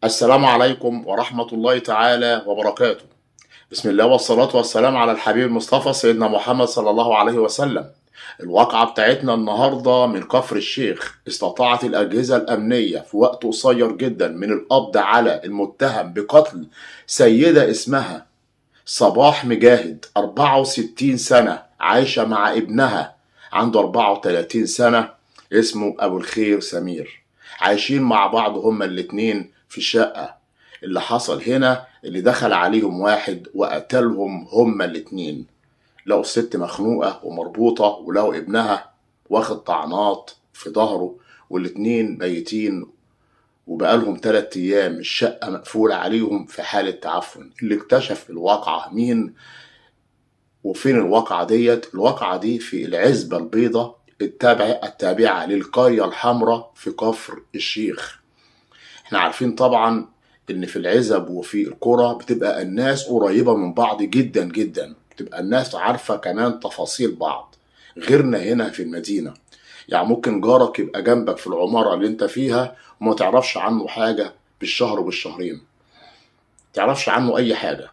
السلام عليكم ورحمة الله تعالى وبركاته. بسم الله والصلاة والسلام على الحبيب المصطفى سيدنا محمد صلى الله عليه وسلم. الواقعة بتاعتنا النهاردة من كفر الشيخ. استطاعت الأجهزة الأمنية في وقت قصير جدا من القبض على المتهم بقتل سيدة اسمها صباح مجاهد، 64 سنة، عايشة مع ابنها عنده 34 سنة اسمه أبو الخير سمير. عايشين مع بعض هما الاتنين في شقة. اللي حصل هنا اللي دخل عليهم واحد وقتلهم هما الاتنين. لقوا الست مخنوقة ومربوطة، ولقوا ابنها واخد طعنات في ظهره، والاتنين ميتين وبقالهم 3 أيام الشقة مقفولة عليهم في حالة تعفن. اللي اكتشف الواقعة مين وفين الواقعة ديت؟ الواقعة دي في العزبة البيضاء التابعة للقرية الحمراء في كفر الشيخ. احنا عارفين طبعا ان في العزب وفي القرى بتبقى الناس قريبة من بعض جدا جدا، بتبقى الناس عارفة كمان تفاصيل بعض، غيرنا هنا في المدينة. يعني ممكن جارك يبقى جنبك في العمارة اللي انت فيها وما تعرفش عنه حاجة بالشهر وبالشهرين، تعرفش عنه اي حاجة.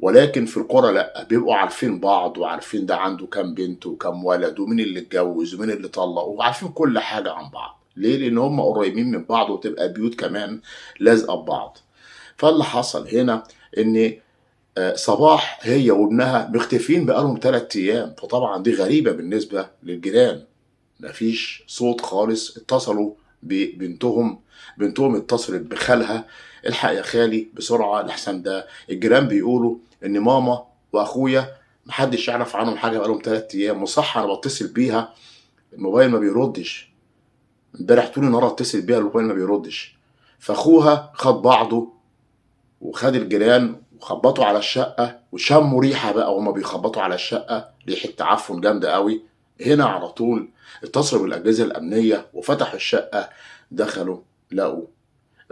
ولكن في القرى لا، بيبقوا عارفين بعض وعارفين ده عنده كام بنت وكام ولد ومين اللي اتجوز ومين اللي طلق، وعارفين كل حاجة عن بعض. ليه؟ لان هم قريبين من بعض، وتبقى بيوت كمان لازقة ببعض. فاللي حصل هنا ان صباح هي وابنها مختفين بقالهم 3 أيام. فطبعا دي غريبة بالنسبة للجيران، مفيش صوت خالص. اتصلوا ببنتهم، بنتهم اتصلت بخالها: الحق يا خالي بسرعة لحسن ده الجيران بيقولوا ان ماما واخويا محدش يعرف عنهم حاجة بقالهم 3 أيام. وصح انا بتصل بيها الموبايل ما بيردش، امبارح طول النهار اتصل بيها الموبايل ما بيردش. فاخوها خد بعضه وخد الجيران وخبطوا على الشقة، وشموا ريحة بقى وهما بيخبطوا على الشقة، ريحة تعفن جامدة قوي. هنا على طول اتصلوا بالأجهزة الأمنية وفتحوا الشقة. دخلوا لقوا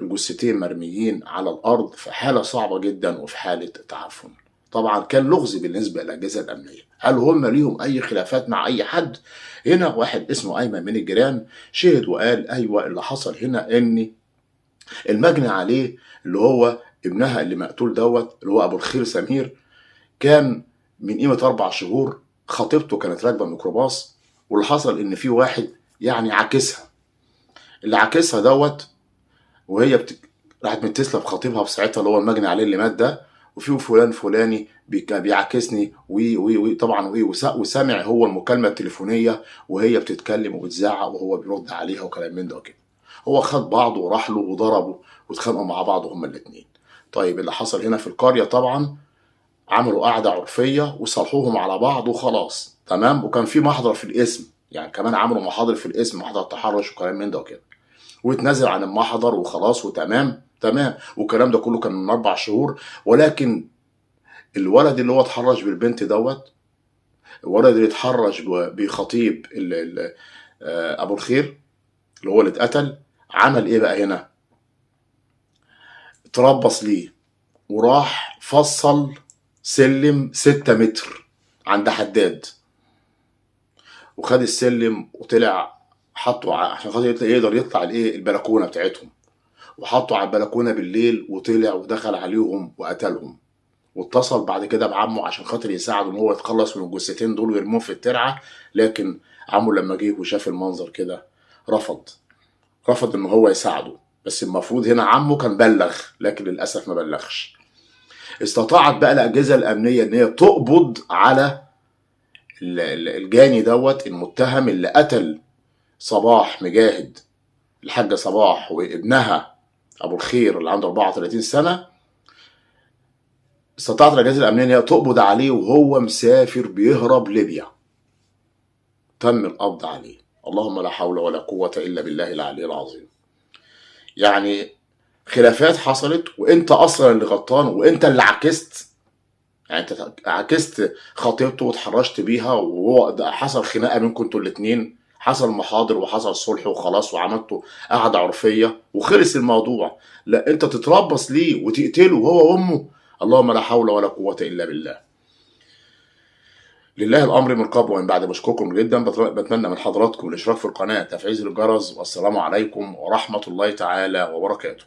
الجثتين مرميين على الأرض في حالة صعبة جدا وفي حالة تعفن. طبعا كان لغز بالنسبة للأجهزة الأمنية، هل هم ليهم أي خلافات مع أي حد؟ هنا واحد اسمه أيمن من الجيران شهد وقال أيوة، اللي حصل هنا إن المجني عليه اللي هو ابنها اللي مقتول دوت اللي هو أبو الخير سمير، كان من قيمة 4 شهور خطيبته كانت راكبة ميكروباص، واللي حصل إن في واحد يعني عاكسها. اللي عاكسها دوت وهي راحت متصله بخطيبها في ساعتها اللي هو المجني عليه اللي مات ده، وفي فلان فلاني بيعاكسني وي طبعا وسامع هو المكالمه التليفونيه وهي بتتكلم وبتزعق وهو بيرد عليها وكلام من ده وكده. هو خد بعضه وراح له وضربه واتخانقوا مع بعض هما الاتنين. طيب اللي حصل هنا في القريه طبعا عملوا قعده عرفيه وصالحوهم على بعض وخلاص تمام. وكان في محضر في الاسم، يعني كمان عملوا محاضر في الاسم، محضر تحرش وكلام من ده وكده، واتنازل عن المحضر وخلاص وتمام تمام. والكلام ده كله كان من 4 شهور. ولكن الولد اللي هو اتحرش بالبنت دوت، الولد اللي اتحرش بخطيب ابو الخير اللي هو اللي اتقتل، عمل ايه بقى هنا؟ اتربص ليه وراح فصل سلم 6 متر عند حداد، وخد السلم وطلع حطه عشان خاطر يقدر يطلع البلكونه بتاعتهم، وحطه على البلكونه بالليل وطلع ودخل عليهم وقتلهم. واتصل بعد كده بعمه عشان خاطر يساعده ان هو يتخلص من الجثتين دول ويرموهم في الترعه. لكن عمه لما جه وشاف المنظر كده رفض ان هو يساعده. بس المفروض هنا عمه كان بلغ، لكن للاسف ما بلغش. استطاعت بقى الاجهزه الامنيه ان هي تقبض على الجاني دوت المتهم اللي قتل صباح مجاهد، الحاجه صباح وابنها ابو الخير اللي عنده 34 سنه. استطاعت الاجهزه الامنيه ان هي تقبض عليه وهو مسافر بيهرب ليبيا. تم القبض عليه. اللهم لا حول ولا قوه الا بالله العلي العظيم. يعني خلافات حصلت وانت اصلا اللي غلطان وانت اللي عكست، يعني انت عكست خطيبته واتحرشت بيها، وهو حصل خناقه بينكم انتوا الاتنين، حصل محاضر وحصل صلح وخلاص وعملتوا قعده عرفيه وخلص الموضوع. لا، انت تتربص ليه وتقتله هو وامه؟ اللهم لا حول ولا قوه الا بالله. لله الامر من قبل ومن بعد. بشكركم جدا، بتمنى من حضراتكم الاشتراك في القناه، تفعيل الجرس، والسلام عليكم ورحمه الله تعالى وبركاته.